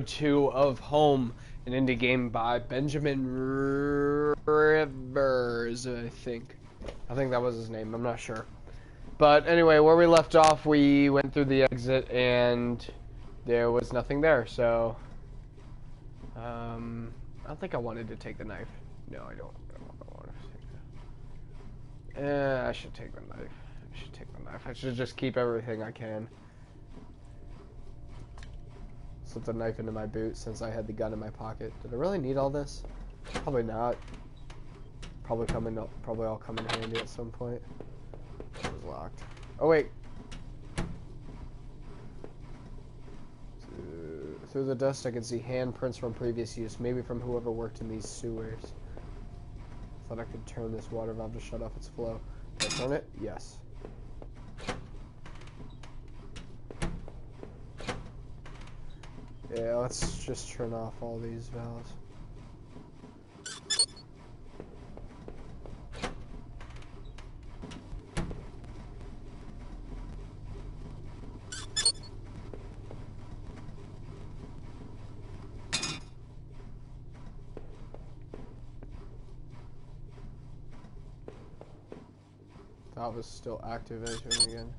2 of Home, an indie game by Benjamin Rivers, I think. I think that was his name, I'm not sure. But anyway, where we left off, we went through the exit and there was nothing there, so... I don't think I wanted to take the knife. No, I don't want to take the... I should take the knife. I should just keep everything I can. Slip the knife into my boot since I had the gun in my pocket. Did I really need all this? Probably not. Probably all come in handy at some point. It was locked. Oh wait. Through the dust I could see handprints from previous use, maybe from whoever worked in these sewers. Thought I could turn this water valve to shut off its flow. Can I turn it? Yes. Yeah, let's just turn off all these valves. Valve is still activating again.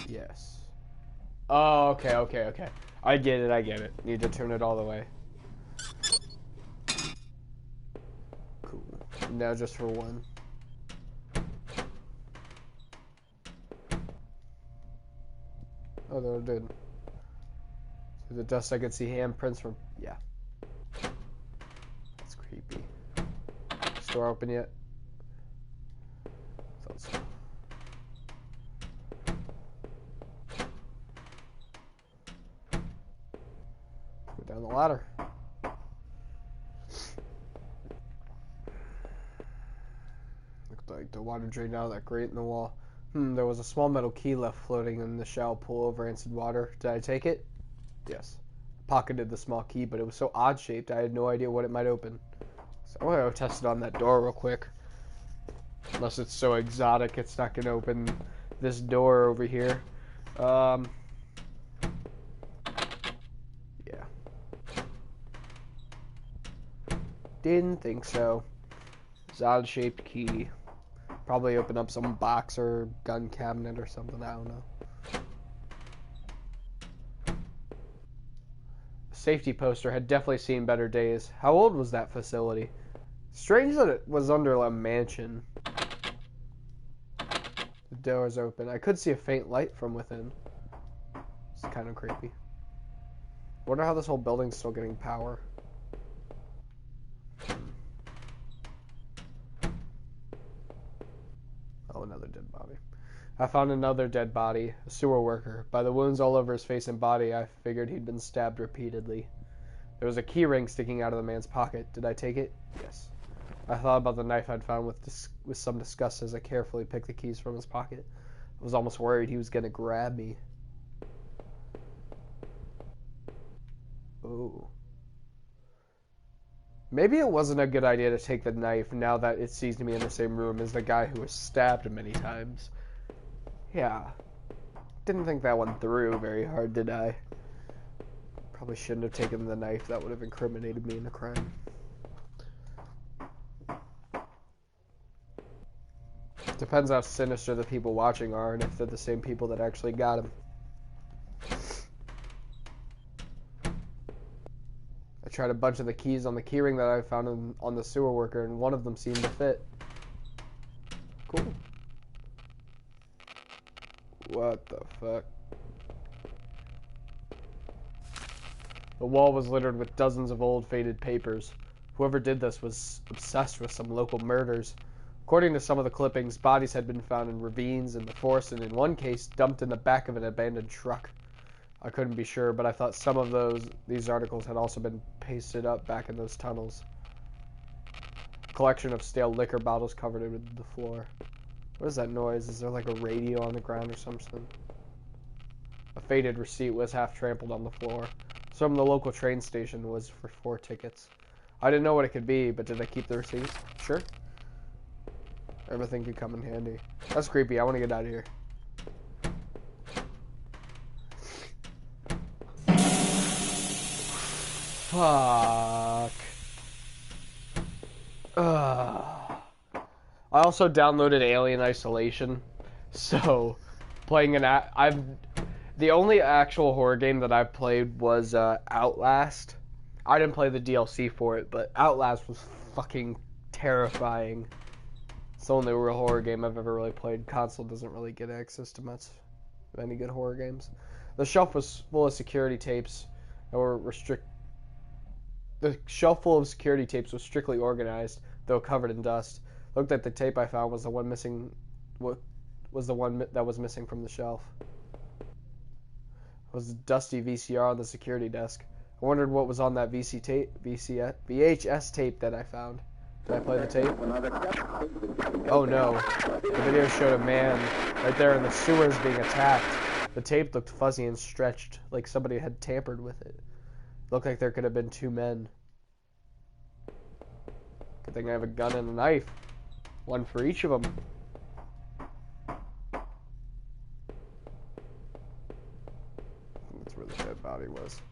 Yes. Oh, okay. I get it. Need to turn it all the way. Cool. Now just for one. Oh, no, it did. Through the dust I could see handprints from... Yeah. That's creepy. Is the door open yet? Thought so. Go down the ladder. Looked like the water drained out of that grate in the wall. There was a small metal key left floating in the shallow pool over rancid water. Did I take it? Yes. I pocketed the small key, but it was so odd-shaped I had no idea what it might open. So I'm gonna go test it on that door real quick. Unless it's so exotic, it's not gonna open this door over here. Yeah. Didn't think so. It's odd-shaped key. Probably open up some box or gun cabinet or something, I don't know. The safety poster had definitely seen better days. How old was that facility? Strange that it was under a mansion. The door's open. I could see a faint light from within. It's kind of creepy. Wonder how this whole building's still getting power. Oh, another dead body. I found another dead body, a sewer worker. By the wounds all over his face and body, I figured he'd been stabbed repeatedly. There was a key ring sticking out of the man's pocket. Did I take it? Yes. I thought about the knife I'd found with some disgust as I carefully picked the keys from his pocket. I was almost worried he was going to grab me. Oh. Maybe it wasn't a good idea to take the knife now that it sees me in the same room as the guy who was stabbed many times. Yeah. Didn't think that one through very hard, did I? Probably shouldn't have taken the knife. That would have incriminated me in the crime. Depends how sinister the people watching are and if they're the same people that actually got him. I tried a bunch of the keys on the keyring that I found on the sewer worker, and one of them seemed to fit. Cool. What the fuck? The wall was littered with dozens of old faded papers. Whoever did this was obsessed with some local murders. According to some of the clippings, bodies had been found in ravines in the forest, and in one case, dumped in the back of an abandoned truck. I couldn't be sure, but I thought some of these articles had also been pasted up back in those tunnels. A collection of stale liquor bottles covered the floor. What is that noise? Is there like a radio on the ground or something? A faded receipt was half trampled on the floor. Some of the local train station was for 4 tickets. I didn't know what it could be, but did I keep the receipt? Sure. Everything could come in handy. That's creepy. I want to get out of here. Fuck. I also downloaded Alien Isolation, so playing the only actual horror game that I've played was Outlast. I didn't play the DLC for it, but Outlast was fucking terrifying. It's the only real horror game I've ever really played. Console doesn't really get access to much of any good horror games. The shelf was full of security tapes that were The shelf full of security tapes was strictly organized, though covered in dust. Looked like the tape I found was the one missing. What was the one that was missing from the shelf? It was a dusty VCR on the security desk. I wondered what was on that VHS tape that I found. Did I play the tape? Oh no. The video showed a man right there in the sewers being attacked. The tape looked fuzzy and stretched, like somebody had tampered with it. Looked like there could have been two men. Good thing I have a gun and a knife. One for each of them. That's where the dead body was.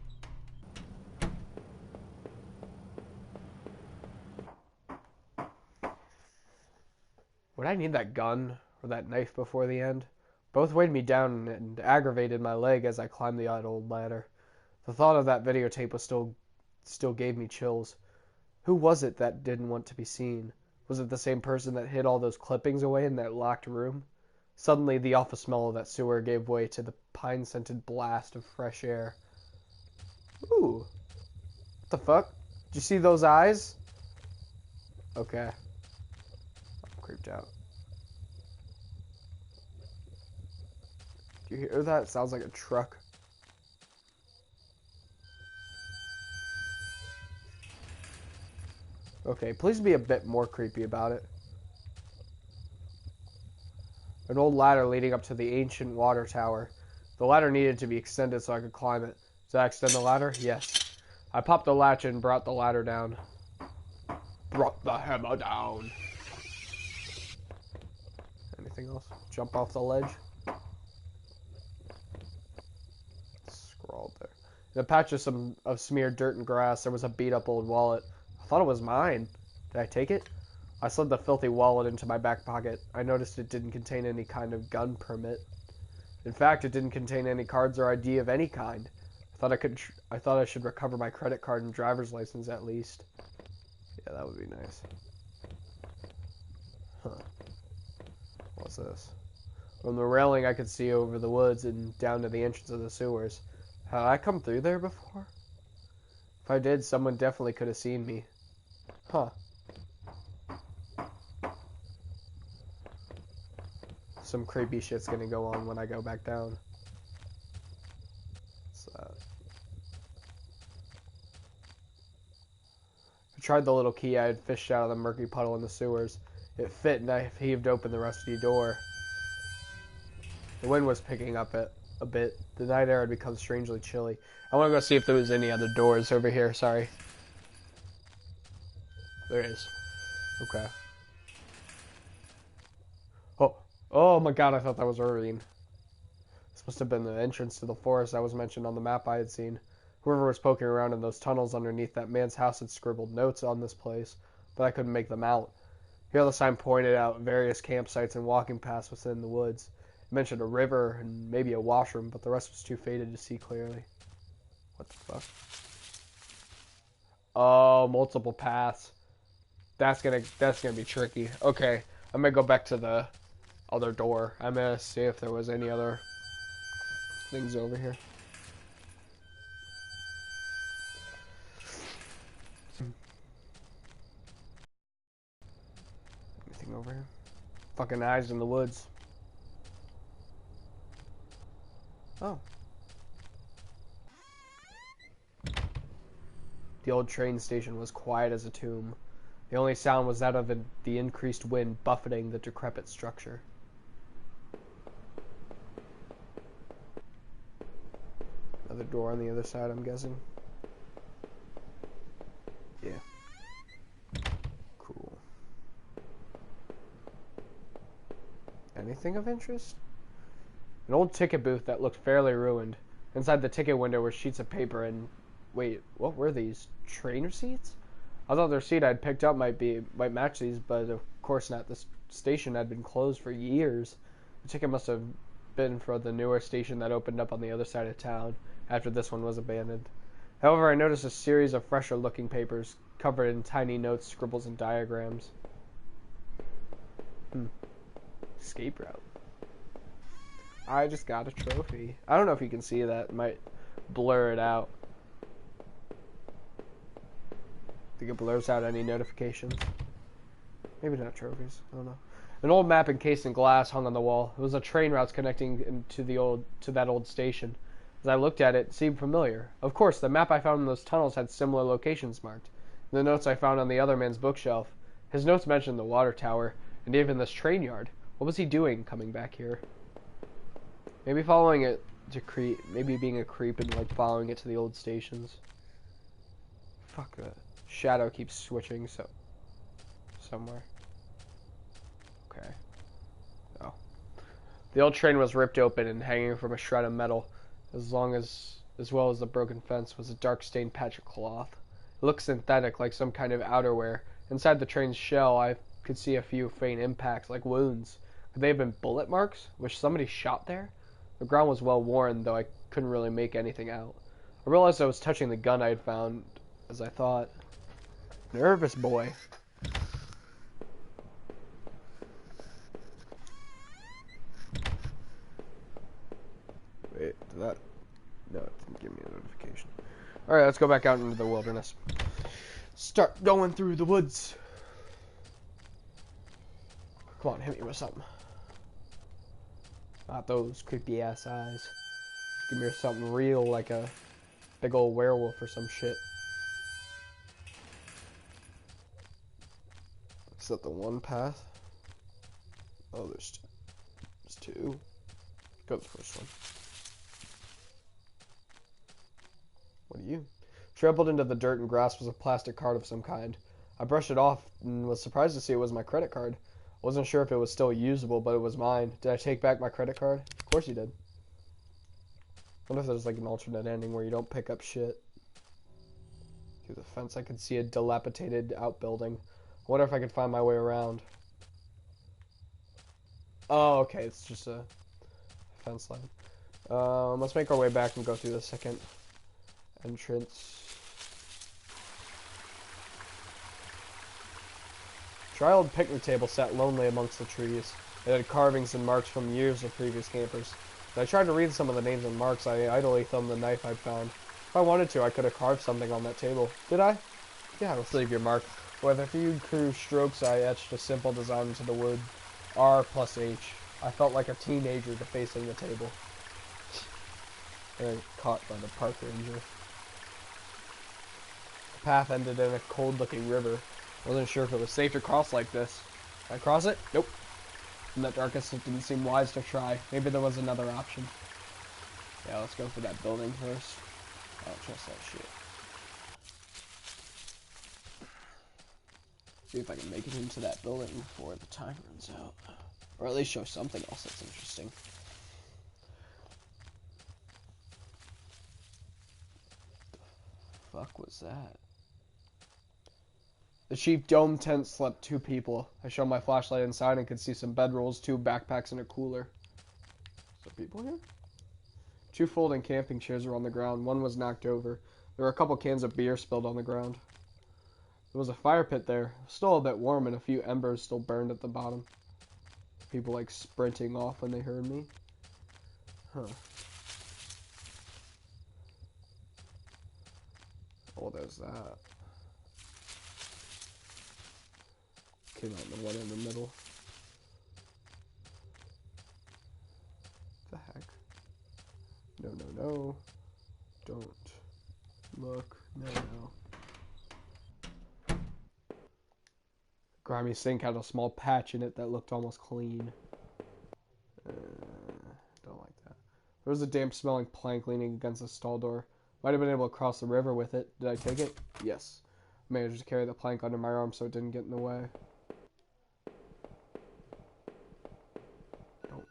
Would I need that gun or that knife before the end? Both weighed me down and aggravated my leg as I climbed the old ladder. The thought of that videotape was still gave me chills. Who was it that didn't want to be seen? Was it the same person that hid all those clippings away in that locked room? Suddenly, the awful smell of that sewer gave way to the pine-scented blast of fresh air. Ooh. What the fuck? Did you see those eyes? Okay. I'm creeped out. Do you hear that? It sounds like a truck. Okay, please be a bit more creepy about it. An old ladder leading up to the ancient water tower. The ladder needed to be extended so I could climb it. Did I extend the ladder? Yes. I popped the latch and brought the ladder down. Brought the hammer down. Anything else? Jump off the ledge? Scrawled there. In a patch of smeared dirt and grass, there was a beat-up old wallet. I thought it was mine. Did I take it? I slid the filthy wallet into my back pocket. I noticed it didn't contain any kind of gun permit. In fact, it didn't contain any cards or ID of any kind. I thought I should recover my credit card and driver's license at least. Yeah, that would be nice. Huh. What's this? From the railing, I could see over the woods and down to the entrance of the sewers. Had I come through there before? If I did, someone definitely could have seen me. Huh. Some creepy shit's gonna go on when I go back down. What's that? I tried the little key I had fished out of the murky puddle in the sewers. It fit, and I heaved open the rusty door. The wind was picking up a bit. The night air had become strangely chilly. I want to go see if there was any other doors over here. Sorry. There is. Okay. Oh my god, I thought that was Irving. This must have been the entrance to the forest that was mentioned on the map I had seen. Whoever was poking around in those tunnels underneath that man's house had scribbled notes on this place, but I couldn't make them out. Here the sign pointed out various campsites and walking paths within the woods. It mentioned a river and maybe a washroom, but the rest was too faded to see clearly. What the fuck? Oh, multiple paths. That's gonna be tricky. Okay, I'm gonna go back to the other door. I'm gonna see if there was any other things over here. Anything over here? Fucking eyes in the woods. Oh. The old train station was quiet as a tomb. The only sound was that of the increased wind buffeting the decrepit structure. Another door on the other side, I'm guessing. Yeah. Cool. Anything of interest? An old ticket booth that looked fairly ruined. Inside the ticket window were sheets of paper and Wait, what were these? Train receipts? I thought the receipt I'd picked up might match these, but of course not. This station had been closed for years. The ticket must have been for the newer station that opened up on the other side of town after this one was abandoned. However, I noticed a series of fresher looking papers covered in tiny notes, scribbles, and diagrams. Escape route. I just got a trophy. I don't know if you can see that. It might blur it out. I think it blurs out any notifications. Maybe not trophies. I don't know. An old map encased in glass hung on the wall. It was a train routes connecting to that old station. As I looked at it, it seemed familiar. Of course, the map I found in those tunnels had similar locations marked. The notes I found on the other man's bookshelf. His notes mentioned the water tower, and even this train yard. What was he doing coming back here? Maybe following it to creep. Maybe being a creep and like following it to the old stations. Fuck that. Shadow keeps switching somewhere. Okay. Oh. The old train was ripped open and hanging from a shred of metal, as well as the broken fence was a dark stained patch of cloth. It looked synthetic, like some kind of outerwear. Inside the train's shell, I could see a few faint impacts, like wounds. Could they have been bullet marks? Was somebody shot there? The ground was well worn, though I couldn't really make anything out. I realized I was touching the gun I had found, as I thought. Nervous boy. Wait, did that? No, it didn't give me a notification. Alright, let's go back out into the wilderness. Start going through the woods. Come on, hit me with something. Not those creepy ass eyes. Give me something real, like a big old werewolf or some shit. Is that the one path? Oh, there's two. Go to the first one. What are you? Trampled into the dirt and grass was a plastic card of some kind. I brushed it off and was surprised to see it was my credit card. I wasn't sure if it was still usable, but it was mine. Did I take back my credit card? Of course you did. I wonder if there's like an alternate ending where you don't pick up shit. Through the fence I could see a dilapidated outbuilding. I wonder if I could find my way around. Oh, okay, it's just a fence line. Let's make our way back and go through the second entrance. A dry old picnic table sat lonely amongst the trees. It had carvings and marks from years of previous campers. As I tried to read some of the names and marks, I idly thumbed the knife I'd found. If I wanted to, I could have carved something on that table. Did I? Yeah, let's leave your mark. With a few crude strokes, I etched a simple design into the wood. R+H. I felt like a teenager defacing the table. And caught by the park ranger. The path ended in a cold-looking river. I wasn't sure if it was safe to cross like this. Can I cross it? Nope. In that darkness, it didn't seem wise to try. Maybe there was another option. Yeah, let's go for that building first. I don't trust that shit. See if I can make it into that building before the time runs out. Or at least show something else that's interesting. The fuck was that? The cheap dome tent slept 2 people. I shone my flashlight inside and could see some bedrolls, 2 backpacks, and a cooler. Is there people here? 2 folding camping chairs were on the ground. One was knocked over. There were a couple cans of beer spilled on the ground. There was a fire pit there. Still a bit warm and a few embers still burned at the bottom. People like sprinting off when they heard me. Huh. Oh, there's that. Came out the one in the middle. What the heck? No, no, no. Don't look now. Grimy sink had a small patch in it that looked almost clean. Don't like that. There was a damp smelling plank leaning against the stall door. Might have been able to cross the river with it. Did I take it? Yes. I managed to carry the plank under my arm so it didn't get in the way. Nope.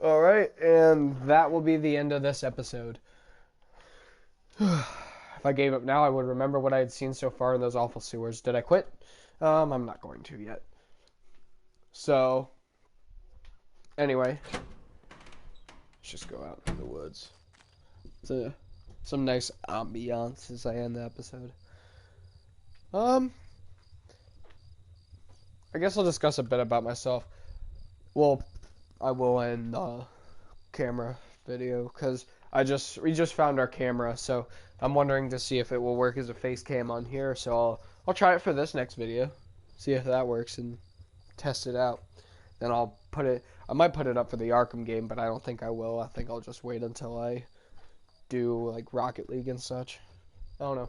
Alright, and that will be the end of this episode. If I gave up now, I would remember what I had seen so far in those awful sewers. Did I quit? I'm not going to yet. So, anyway, let's just go out in the woods. It's some nice ambiance as I end the episode. I guess I'll discuss a bit about myself. Well, I will end the camera video because we just found our camera, so I'm wondering to see if it will work as a face cam on here. So I'll try it for this next video, see if that works, and test it out. Then I might put it up for the Arkham game, but I don't think I will. I think I'll just wait until I do like Rocket League and such. I don't know.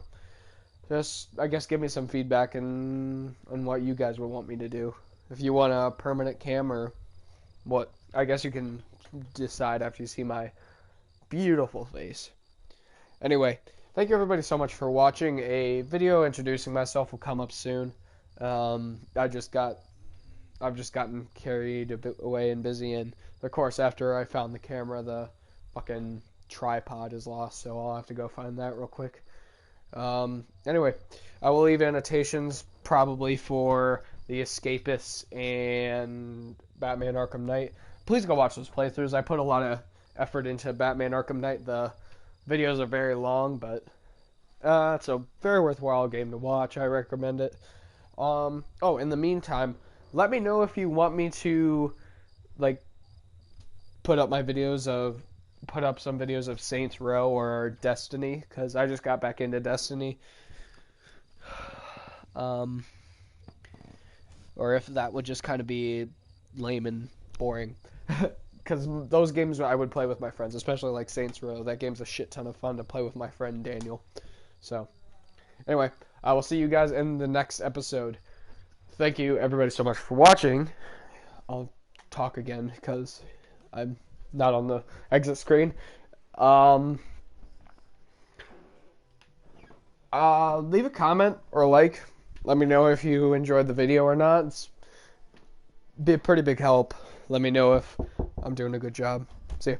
Just, I guess, give me some feedback on what you guys would want me to do. If you want a permanent cam or what, I guess you can decide after you see my beautiful face. Anyway, thank you everybody so much for watching. A video introducing myself will come up soon. I've just gotten carried a bit away and busy, and of course after I found the camera, the fucking tripod is lost, so I'll have to go find that real quick. Anyway, I will leave annotations probably for The Escapists and Batman Arkham Knight. Please go watch those playthroughs. I put a lot of effort into Batman Arkham Knight. The videos are very long, but it's a very worthwhile game to watch. I recommend it. In the meantime, let me know if you want me to like put up some videos of Saints Row or Destiny, because I just got back into Destiny. Or if that would just kind of be lame and boring. Because those games I would play with my friends, especially like Saints Row. That game's a shit ton of fun to play with my friend Daniel. So, anyway, I will see you guys in the next episode. Thank you everybody so much for watching. I'll talk again because I'm not on the exit screen. Leave a comment or like. Let me know if you enjoyed the video or not. It's be a pretty big help. Let me know if I'm doing a good job. See ya.